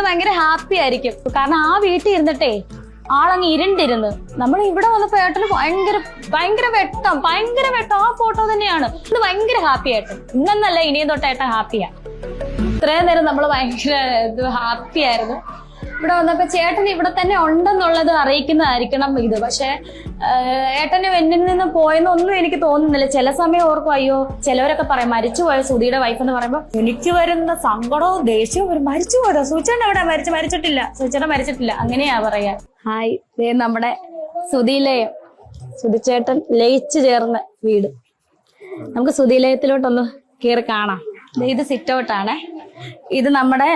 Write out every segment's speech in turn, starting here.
ഭയങ്കര ഹാപ്പി ആയിരിക്കും. കാരണം ആ വീട്ടിൽ ഇരുന്നിട്ടേ ആളങ്ങ് ഇരുണ്ടിരുന്ന്. നമ്മൾ ഇവിടെ വന്നപ്പോ ഏട്ടന് ഭയങ്കര വെട്ടം ആ ഫോട്ടോ തന്നെയാണ്. ഇത് ഭയങ്കര ഹാപ്പി ആയിട്ട് ഇന്നല്ല ഇനിയും തൊട്ട് ഏട്ടൻ ഹാപ്പിയാ. ഇത്രയും നേരം നമ്മൾ ഭയങ്കര ഹാപ്പി ആയിരുന്നു. ഇവിടെ വന്നപ്പോ ചേട്ടൻ ഇവിടെ തന്നെ ഉണ്ടെന്നുള്ളത് അറിയിക്കുന്നതായിരിക്കണം ഇത്. പക്ഷെ ഏട്ടന് എന്നിൽ നിന്ന് പോയെന്നൊന്നും എനിക്ക് തോന്നുന്നില്ല. ചില സമയം ഓർക്കും, അയ്യോ ചിലവരൊക്കെ പറയും മരിച്ചുപോയ സുധിയുടെ വൈഫ് എന്ന് പറയുമ്പോ എനിക്ക് വരുന്ന സങ്കടവും ദേഷ്യവും വരും. മരിച്ചുപോയതോ? സൂചേട്ടൻ എവിടെ? മരിച്ചിട്ടില്ല, സൂചേട്ടൻ മരിച്ചിട്ടില്ല, അങ്ങനെയാ പറയാ. ഹായ്, ദേ നമ്മുടെ സുധിലയം, സുധിച്ചേട്ടൻ ലയിച്ചു ചേർന്ന വീട്. നമുക്ക് സുധിലയത്തിലോട്ടൊന്ന് കയറി കാണാം. ഇത് സിറ്റ് ഔട്ടാണ്. ഇത് നമ്മുടെ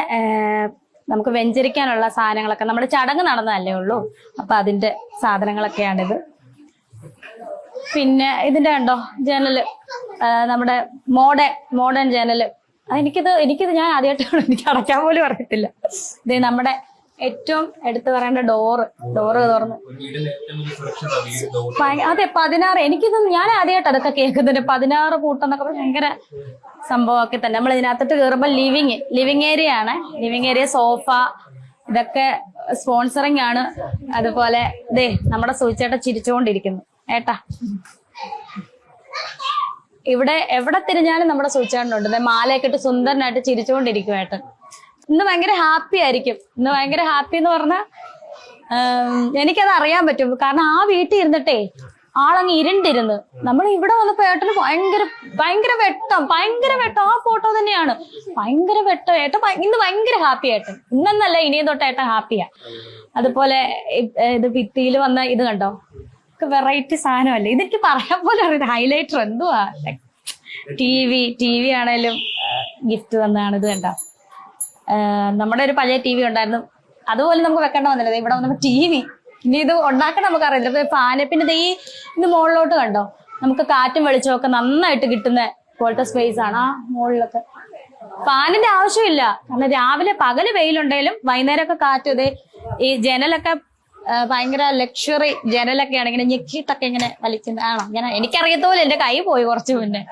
നമുക്ക് വെഞ്ചരിക്കാനുള്ള സാധനങ്ങളൊക്കെ നമ്മുടെ ചടങ്ങ് നടന്നതല്ലേ ഉള്ളൂ, അപ്പൊ അതിന്റെ സാധനങ്ങളൊക്കെയാണിത്. പിന്നെ ഇതിന്റെ കണ്ടോ ജനല്, നമ്മുടെ മോഡേൺ ജനല്. എനിക്കിത് ഞാൻ ആദ്യമായിട്ടാണ്, എനിക്ക് അടയ്ക്കാൻ പോലും അറിയത്തില്ല. ഇത് നമ്മുടെ ഏറ്റവും എടുത്തു പറയേണ്ട ഡോറ് തുറന്ന്. അതെ, 16. എനിക്കിത് ഞാൻ ആദ്യമായിട്ട് അതൊക്കെ കേൾക്കുന്നുണ്ട്. 16 കൂട്ടെന്നൊക്കെ ഭയങ്കര സംഭവമൊക്കെ തന്നെ. നമ്മൾ ഇതിനകത്തോട്ട് കയറുമ്പോൾ ലിവിങ് ഏരിയ ആണ്. ലിവിങ് ഏരിയ, സോഫ, ഇതൊക്കെ സ്പോൺസറിങ് ആണ്. അതുപോലെ ദേ നമ്മുടെ സൂചിച്ചേട്ടൻ ചിരിച്ചുകൊണ്ടിരിക്കുന്നു. ഏട്ടാ ഇവിടെ എവിടെ തിരിഞ്ഞാലും നമ്മുടെ സൂചിച്ചേട്ടനുണ്ട്. മാലയൊക്കെ ഇട്ട് സുന്ദരനായിട്ട് ചിരിച്ചുകൊണ്ടിരിക്കും ഏട്ടൻ. ഇന്ന് ഭയങ്കര ഹാപ്പി ആയിരിക്കും. ഇന്ന് ഭയങ്കര ഹാപ്പി എന്ന് പറഞ്ഞാൽ എനിക്കത് അറിയാൻ പറ്റും. കാരണം ആ വീട്ടിൽ ഇരുന്നിട്ടേ ആളങ്ങ് ഇരുണ്ടിരുന്ന്. നമ്മൾ ഇവിടെ വന്നപ്പോ ഏട്ടന് ഭയങ്കര വെട്ടം ആ ഫോട്ടോ തന്നെയാണ്. ഭയങ്കര വെട്ടം. ഏട്ടൻ ഇന്ന് ഭയങ്കര ഹാപ്പി ആയിട്ട് ഇന്നല്ല ഇനിയും തൊട്ട് ഏട്ടൻ ഹാപ്പിയാ. അതുപോലെ ഇത് ഭിത്തിയിൽ വന്ന ഇത് കണ്ടോ, വെറൈറ്റി സാധനമല്ലേ ഇതെനിക്ക് പറയാൻ പോലെ അറിയാം. ഹൈലൈറ്റർ എന്തുവാ, ടി വി ആണേലും ഗിഫ്റ്റ് തന്നതാണ്. ഇത് കണ്ടോ, നമ്മുടെ ഒരു പഴയ ടി വി ഉണ്ടായിരുന്നു, അതുപോലെ നമുക്ക് വെക്കേണ്ട വന്നില്ല. ഇവിടെ വന്നപ്പോ ടി വി. ഇനി ഇത് ഉണ്ടാക്കാൻ നമുക്കറിയില്ല. ഫാന്, പിന്നെ ഇത് മുകളിലോട്ട് കണ്ടോ, നമുക്ക് കാറ്റും വെളിച്ചവും ഒക്കെ നന്നായിട്ട് കിട്ടുന്ന പോലത്തെ സ്പേസ് ആണ്. ആ മുകളിലൊക്കെ ഫാനിന്റെ ആവശ്യമില്ല. കാരണം രാവിലെ പകല് വെയിലുണ്ടെങ്കിലും വൈകുന്നേരമൊക്കെ കാറ്റ്. ഈ ജനലൊക്കെ ഭയങ്കര ലക്ഷറി ജനലൊക്കെയാണ്. ഇങ്ങനെ ഞെക്കിയിട്ടൊക്കെ ഇങ്ങനെ വലിക്കുന്ന ആണോ, ഇങ്ങനെ എനിക്കറിയത്തോലെ എന്റെ കൈ പോയി കുറച്ചു മുന്നേ.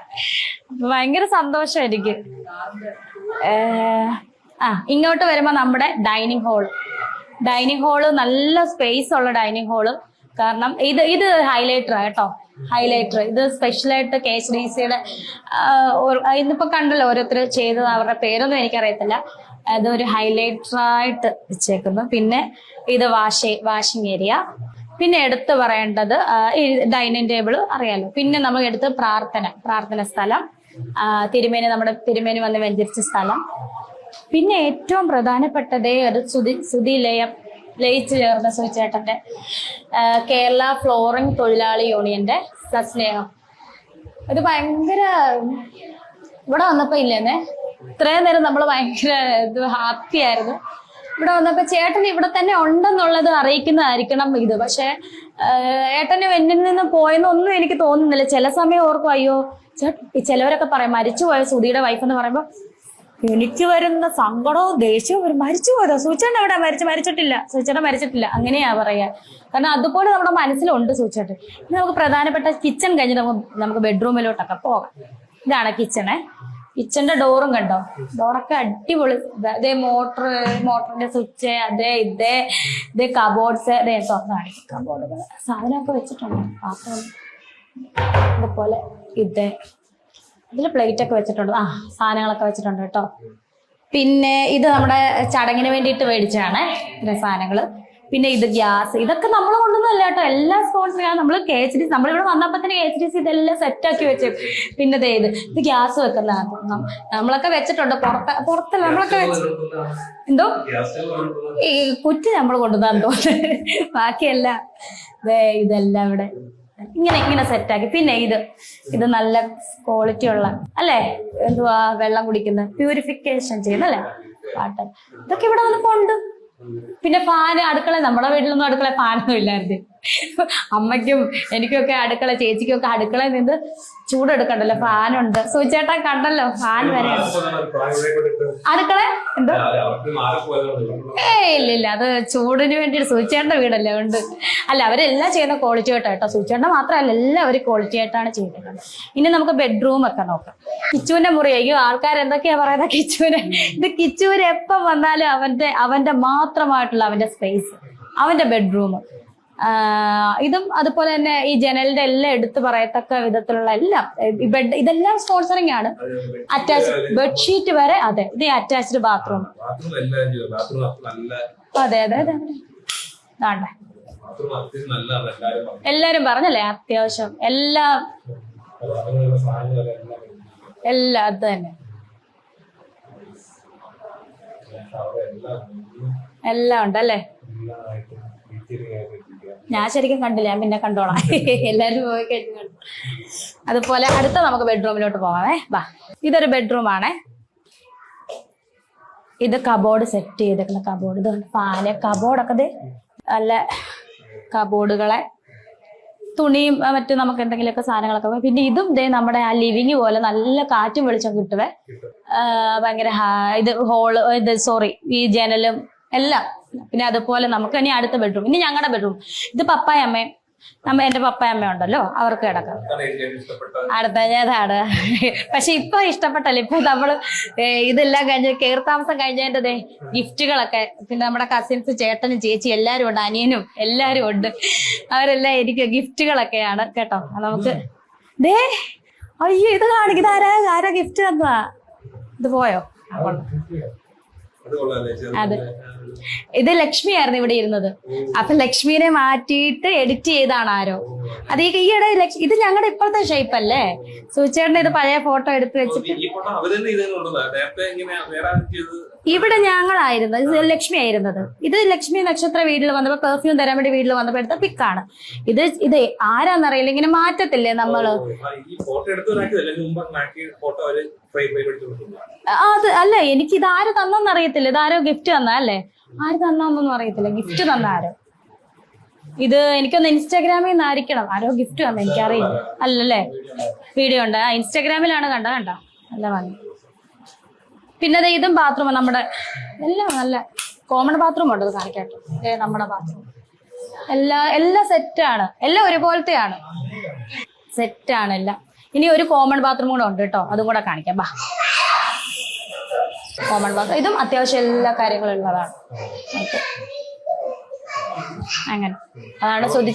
ഭയങ്കര സന്തോഷം എനിക്ക്. ഇങ്ങോട്ട് വരുമ്പോ നമ്മുടെ ഡൈനിങ് ഹാള് നല്ല സ്പേസ് ഉള്ള ഡൈനിങ് ഹാള്. കാരണം ഇത് ഹൈലൈറ്റർ കേട്ടോ, ഹൈലൈറ്റർ. ഇത് സ്പെഷ്യലായിട്ട് KHDCയുടെ ഇന്നിപ്പോ കണ്ടല്ലോ ഓരോരുത്തർ ചെയ്തത്, അവരുടെ പേരൊന്നും എനിക്കറിയത്തില്ല. അതൊരു ഹൈലൈറ്ററായിട്ട് വെച്ചേക്കുന്നു. പിന്നെ ഇത് വാഷിംഗ് ഏരിയ. പിന്നെ എടുത്ത് പറയേണ്ടത് ഈ ഡൈനിങ് ടേബിൾ അറിയാലോ. പിന്നെ നമ്മൾ എടുത്ത് പ്രാർത്ഥന സ്ഥലം, നമ്മുടെ തിരുമേനി വന്ന് വെഞ്ചരിച്ച സ്ഥലം. പിന്നെ ഏറ്റവും പ്രധാനപ്പെട്ടതേ ഒരു സുധി ലയിച്ചു ചേർന്ന സുചേട്ടന്റെ കേരള ഫ്ലോറിംഗ് തൊഴിലാളി യൂണിയന്റെ സസ്നേഹം. ഇത് ഭയങ്കര ഇവിടെ വന്നപ്പോ ഇല്ലേന്നെ ഇത്രയും നേരം നമ്മൾ ഭയങ്കര ഹാപ്പി ആയിരുന്നു. ഇവിടെ വന്നപ്പോ ചേട്ടൻ ഇവിടെ തന്നെ ഉണ്ടെന്നുള്ളത് അറിയിക്കുന്നതായിരിക്കണം ഇത്. പക്ഷെ ഏട്ടന് എന്നിൽ നിന്ന് പോയെന്നൊന്നും എനിക്ക് തോന്നുന്നില്ല. ചില സമയം ഓർക്കും, അയ്യോ ചിലവരൊക്കെ പറയും മരിച്ചുപോയ സുധിയുടെ വൈഫ് എന്ന് പറയുമ്പോ എനിക്ക് വരുന്ന സങ്കടവും ദേഷ്യവും വരും. മരിച്ചുപോയതോ? സൂചേട്ടൻ എവിടെ? മരിച്ചിട്ടില്ല, സൂചേട്ടൻ മരിച്ചിട്ടില്ല, അങ്ങനെയാ പറയാ. കാരണം അതുപോലെ നമ്മുടെ മനസ്സിലുണ്ട് സൂചേട്ടൻ. ഇനി നമുക്ക് പ്രധാനപ്പെട്ട കിച്ചൺ കഴിഞ്ഞിട്ട് നമുക്ക് ബെഡ്റൂമിലോട്ടൊക്കെ പോകാം. ഇതാണ് കിച്ചന്റെ ഡോറും കണ്ടോ, ഡോറൊക്കെ അടിപൊളി. അതേ മോട്ടറിന്റെ സ്വിച്ച്, ഇതേ കബോർഡ്സ്, അതേ തുറന്നാണ് കബോർഡുകൾ. സാധനമൊക്കെ വെച്ചിട്ടുണ്ട്, പാത്രം അതുപോലെ ഇതിൽ പ്ലേറ്റ് ഒക്കെ വെച്ചിട്ടുണ്ട്. സാധനങ്ങളൊക്കെ വെച്ചിട്ടുണ്ട് കേട്ടോ. പിന്നെ ഇത് നമ്മുടെ ചടങ്ങിന് വേണ്ടിയിട്ട് മേടിച്ചാണ് സാധനങ്ങള്. പിന്നെ ഇത് ഗ്യാസ്, ഇതൊക്കെ നമ്മൾ കൊണ്ടൊന്നുമല്ല കേട്ടോ, എല്ലാം സ്പോൺസറാണ്. നമ്മൾ KHDC, നമ്മളിവിടെ വന്നപ്പോ തന്നെ KHDC ഇതെല്ലാം സെറ്റാക്കി വെച്ചു. പിന്നെ ഇത് ഗ്യാസ് വെക്കുന്നതാണ്. നമ്മളൊക്കെ വെച്ചിട്ടുണ്ട് പുറത്തല്ല, നമ്മളൊക്കെ എന്തോ ഈ കുറ്റി നമ്മൾ കൊണ്ടുവന്നാന്ന് തോന്നുന്നു. ബാക്കിയെല്ലാം ഇതെല്ലാം ഇവിടെ ഇങ്ങനെ സെറ്റാക്കി. പിന്നെ ഇത് നല്ല ക്വാളിറ്റി ഉള്ള അല്ലേ, എന്തുവാ വെള്ളം കുടിക്കുന്ന പ്യൂരിഫിക്കേഷൻ ചെയ്യുന്നല്ലേ വാട്ടർ. ഇതൊക്കെ ഇവിടെ വന്നപ്പോ ഉണ്ട്. പിന്നെ ഫാന്, അടുക്കള, നമ്മുടെ വീട്ടിലൊന്നും അടുക്കള ഫാനൊന്നും ഇല്ലായിരുന്നു. അമ്മയ്ക്കും എനിക്കൊക്കെ അടുക്കള, ചേച്ചിക്കൊക്കെ അടുക്കളയിൽ നിന്ന് ചൂടെടുക്കണ്ടല്ലോ, ഫാനുണ്ട്. സുചേട്ടൻ കണ്ടല്ലോ, ഫാൻ വരെ അടുക്കള എന്തോ. ഇല്ലില്ല, അത് ചൂടിന് വേണ്ടിയിട്ട് സുചേട്ടന്റെ വീടല്ലേ ഉണ്ട്. അല്ല, അവരെല്ലാം ചെയ്യുന്ന ക്വാളിറ്റി ആയിട്ടാണ് കേട്ടോ. സുചേട്ടൻ മാത്രമല്ല, എല്ലാവരും ക്വാളിറ്റി ആയിട്ടാണ് ചെയ്തിട്ടുള്ളത്. ഇനി നമുക്ക് ബെഡ്റൂം ഒക്കെ നോക്കാം. കിച്ചുവിന്റെ മുറി, അയ്യോ ആൾക്കാർ എന്തൊക്കെയാ പറയുന്നത് കിച്ചുവിന്. ഇത് കിച്ചുവിന് എപ്പം വന്നാലും അവന്റെ മാത്രമായിട്ടുള്ള അവന്റെ സ്പേസ്, അവന്റെ ബെഡ്റൂം. ഇതും അതുപോലെ തന്നെ ഈ ജനലിന്റെ എല്ലാം എടുത്ത് പറയത്തക്ക വിധത്തിലുള്ള എല്ലാം ബെഡ്, ഇതെല്ലാം സ്പോൺസറിങ് ആണ്. അറ്റാച്ച് ബെഡ്ഷീറ്റ് വരെ. അതെ, ഇത് അറ്റാച്ച്ഡ് ബാത്റൂം. അതെ അതെ അതെ, വേണ്ടേ എല്ലാരും പറഞ്ഞല്ലേ, അത്യാവശ്യം എല്ലാം അത് തന്നെ എല്ലാം ഉണ്ടല്ലേ. ഞാൻ ശരിക്കും കണ്ടില്ല, ഞാൻ പിന്നെ കണ്ടോളാം. എല്ലാരും പോയി കഴിഞ്ഞു കണ്ടു. അതുപോലെ അടുത്ത നമുക്ക് ബെഡ്റൂമിലോട്ട് പോവാമേ. വാ, ഇതൊരു ബെഡ്റൂം ആണേ. ഇത് കബോർഡ് സെറ്റ് ചെയ്തേക്കുന്ന കബോർഡ്. ഇത് ഫാന്, കബോർഡൊക്കെ ഇത് നല്ല കബോർഡുകളെ, തുണിയും മറ്റും നമുക്ക് എന്തെങ്കിലുമൊക്കെ സാധനങ്ങളൊക്കെ. പിന്നെ ഇതും ഇതേ നമ്മുടെ ആ ലിവിങ് പോലെ നല്ല കാറ്റും വെളിച്ചം കിട്ടുവേ. ഭയങ്കര ഇത് ഹോള്, ഇത് സോറി, ഈ ജനലും എല്ലാം. പിന്നെ അതുപോലെ നമുക്ക് ഇനി അടുത്ത ബെഡ്റൂം, ഇനി ഞങ്ങളുടെ ബെഡ്റൂം. ഇത് പപ്പായ അമ്മയും എന്റെ പപ്പായ അമ്മ ഉണ്ടല്ലോ, അവർക്ക് കിടക്കാം. അടുത്ത അതാണ്. പക്ഷെ ഇപ്പൊ ഇഷ്ടപ്പെട്ടല്ലോ. ഇപ്പൊ നമ്മള് ഇതെല്ലാം കഴിഞ്ഞ് കയറി താമസം കഴിഞ്ഞതിന്റെ ഗിഫ്റ്റുകളൊക്കെ, പിന്നെ നമ്മുടെ കസിൻസ്, ചേട്ടനും ചേച്ചി എല്ലാരും ഉണ്ട്, അനിയനും എല്ലാരും ഉണ്ട്. അവരെല്ലാം എനിക്ക് ഗിഫ്റ്റുകളൊക്കെയാണ് കേട്ടോ. നമുക്ക് ദേ, അയ്യോ ഇത് കാണിക്കുന്ന ആരാ ഗിഫ്റ്റ് തന്നതാ. ഇത് പോയോ? അതെ, ഇത് ലക്ഷ്മിയായിരുന്നു ഇവിടെ ഇരുന്നത്. അപ്പൊ ലക്ഷ്മിനെ മാറ്റിയിട്ട് എഡിറ്റ് ചെയ്താണ് ആരോ. അത് ഈയിടെ ഇത് ഞങ്ങളുടെ ഇപ്പോഴത്തെ ഷേപ്പ് അല്ലേ. സൂചേട്ടന്റെ ഇത് പഴയ ഫോട്ടോ എടുത്ത് വെച്ചിട്ട് ഇവിടെ ഞങ്ങളായിരുന്നു, ഇത് ലക്ഷ്മി ആയിരുന്നത്. ഇത് ലക്ഷ്മി നക്ഷത്ര വീട്ടിൽ വന്നപ്പോ പെർഫ്യൂം തരാൻ വേണ്ടി വീട്ടിൽ വന്നപ്പോ എടുത്ത പിക്കാണ്. ഇത് ആരാന്നറിയില്ല, ഇങ്ങനെ മാറ്റത്തില്ലേ നമ്മള്. അത് അല്ല, എനിക്ക് ഇത് ആര് തന്നെന്ന് അറിയത്തില്ല. ഇതാരോ ഗിഫ്റ്റ് തന്ന അല്ലേ, ആര് തന്നൊന്നും അറിയത്തില്ല. ഗിഫ്റ്റ് തന്ന ആരോ. ഇത് എനിക്കൊന്ന് ഇൻസ്റ്റാഗ്രാമിൽ നിന്നായിരിക്കണം ആരോ ഗിഫ്റ്റ് തന്ന, എനിക്കറിയില്ല. അല്ലല്ലേ, വീഡിയോ ഉണ്ട്, ഇൻസ്റ്റാഗ്രാമിലാണ് കണ്ട നല്ല ഭംഗി. പിന്നെ ഇതും ബാത്റൂം നമ്മുടെ എല്ലാം നല്ല കോമൺ ബാത്റൂം ഉണ്ട്. അത് കാണിക്കാട്ടോ, നമ്മുടെ ബാത്റൂം എല്ലാം സെറ്റാണ്, എല്ലാം ഒരുപോലത്തെയാണ്, സെറ്റാണ് എല്ലാം. ഇനി ഒരു കോമൺ ബാത്റൂം കൂടെ ഉണ്ട് കേട്ടോ, അതും കൂടെ കാണിക്കാം. ബാ, കോമൺ ബാത്റൂം. ഇതും അത്യാവശ്യം എല്ലാ കാര്യങ്ങളും ഉള്ളതാണ്. അങ്ങനെ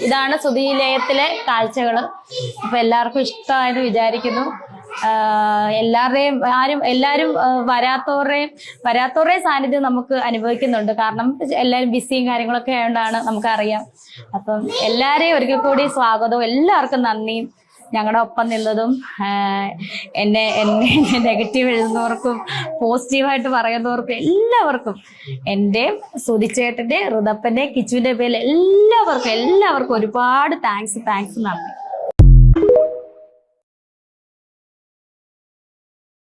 ഇതാണ് സുധീലയത്തിലെ കാഴ്ചകള്. അപ്പൊ എല്ലാവർക്കും ഇഷ്ടമായെന്ന് വിചാരിക്കുന്നു. എല്ലാരും വരാത്തവരുടെയും സാന്നിധ്യം നമുക്ക് അനുഭവിക്കുന്നുണ്ട്. കാരണം എല്ലാവരും ബിസിയും കാര്യങ്ങളൊക്കെ ആയതുകൊണ്ടാണ്, നമുക്കറിയാം. അപ്പം എല്ലാരെയും ഒരിക്കൽ കൂടി സ്വാഗതവും, എല്ലാവർക്കും നന്ദിയും. ഞങ്ങളുടെ ഒപ്പം നിന്നതും എന്നെ നെഗറ്റീവ് എഴുതുന്നവർക്കും പോസിറ്റീവായിട്ട് പറയുന്നവർക്കും എല്ലാവർക്കും, എന്റെയും സുധിച്ചേട്ടന്റെ, ഋതപ്പന്റെ, കിച്ചുവിന്റെ പേരിൽ എല്ലാവർക്കും ഒരുപാട് താങ്ക്സ് നന്ദി.